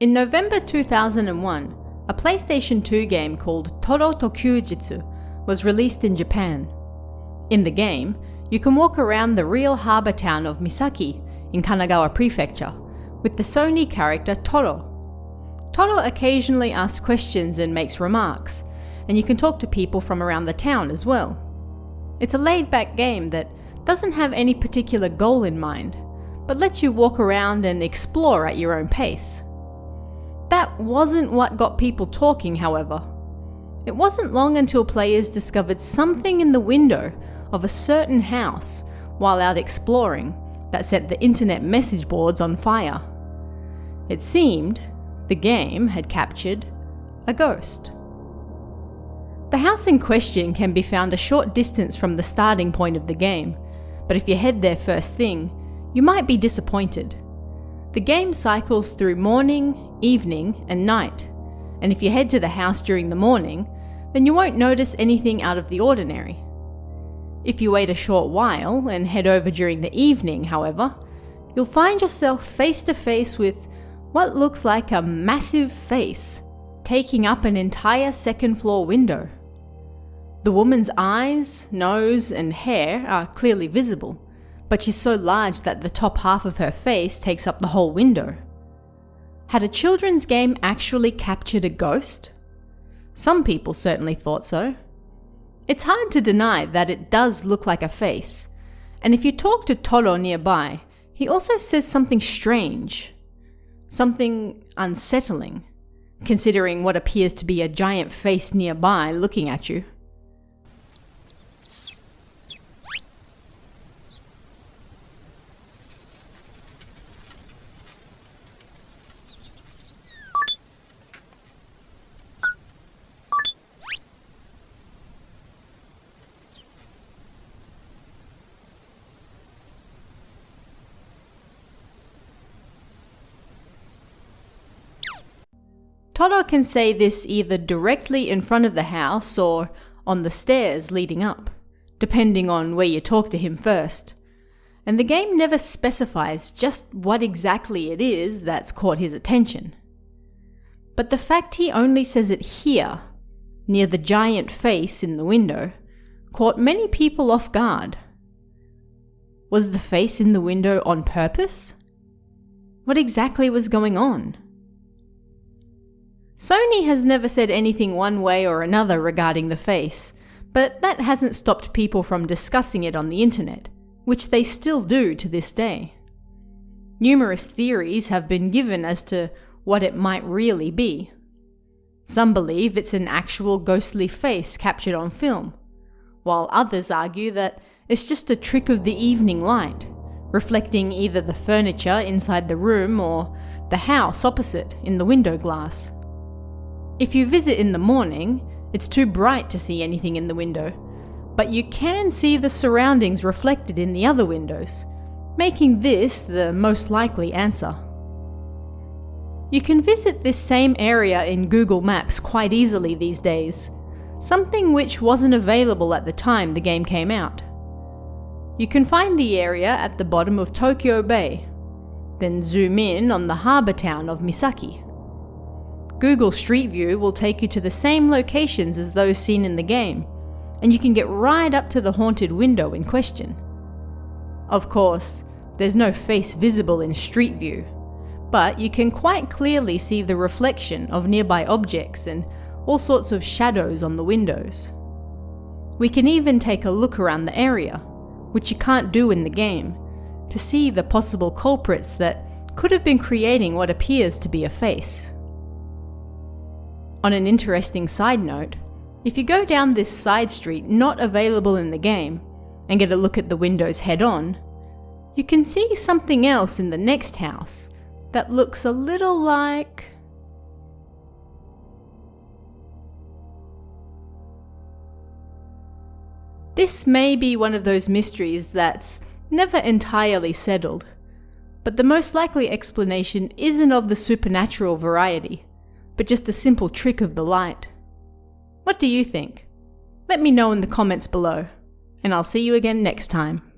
In November 2001, a PlayStation 2 game called Toro to Kyuujitsu was released in Japan. In the game, you can walk around the real harbour town of Misaki in Kanagawa Prefecture with the Sony character Toro. Toro occasionally asks questions and makes remarks, and you can talk to people from around the town as well. It's a laid-back game that doesn't have any particular goal in mind, but lets you walk around and explore at your own pace. That wasn't what got people talking, however. It wasn't long until players discovered something in the window of a certain house while out exploring that set the internet message boards on fire. It seemed the game had captured a ghost. The house in question can be found a short distance from the starting point of the game, but if you head there first thing, you might be disappointed. The game cycles through morning, evening, and night, and if you head to the house during the morning, then you won't notice anything out of the ordinary. If you wait a short while and head over during the evening, however, you'll find yourself face to face with what looks like a massive face taking up an entire second floor window. The woman's eyes, nose, and hair are clearly visible, but she's so large that the top half of her face takes up the whole window. Had a children's game actually captured a ghost? Some people certainly thought so. It's hard to deny that it does look like a face, and if you talk to Toro nearby, he also says something strange, something unsettling, considering what appears to be a giant face nearby looking at you. Toro can say this either directly in front of the house or on the stairs leading up, depending on where you talk to him first. And the game never specifies just what exactly it is that's caught his attention. But the fact he only says it here, near the giant face in the window, caught many people off guard. Was the face in the window on purpose? What exactly was going on? Sony has never said anything one way or another regarding the face, but that hasn't stopped people from discussing it on the internet, which they still do to this day. Numerous theories have been given as to what it might really be. Some believe it's an actual ghostly face captured on film, while others argue that it's just a trick of the evening light, reflecting either the furniture inside the room or the house opposite in the window glass. If you visit in the morning, it's too bright to see anything in the window, but you can see the surroundings reflected in the other windows, making this the most likely answer. You can visit this same area in Google Maps quite easily these days, something which wasn't available at the time the game came out. You can find the area at the bottom of Tokyo Bay, then zoom in on the harbour town of Misaki. Google Street View will take you to the same locations as those seen in the game, and you can get right up to the haunted window in question. Of course, there's no face visible in Street View, but you can quite clearly see the reflection of nearby objects and all sorts of shadows on the windows. We can even take a look around the area, which you can't do in the game, to see the possible culprits that could have been creating what appears to be a face. On an interesting side note, if you go down this side street not available in the game and get a look at the windows head on, you can see something else in the next house that looks a little like... This may be one of those mysteries that's never entirely settled, but the most likely explanation isn't of the supernatural variety, but just a simple trick of the light. What do you think? Let me know in the comments below, and I'll see you again next time.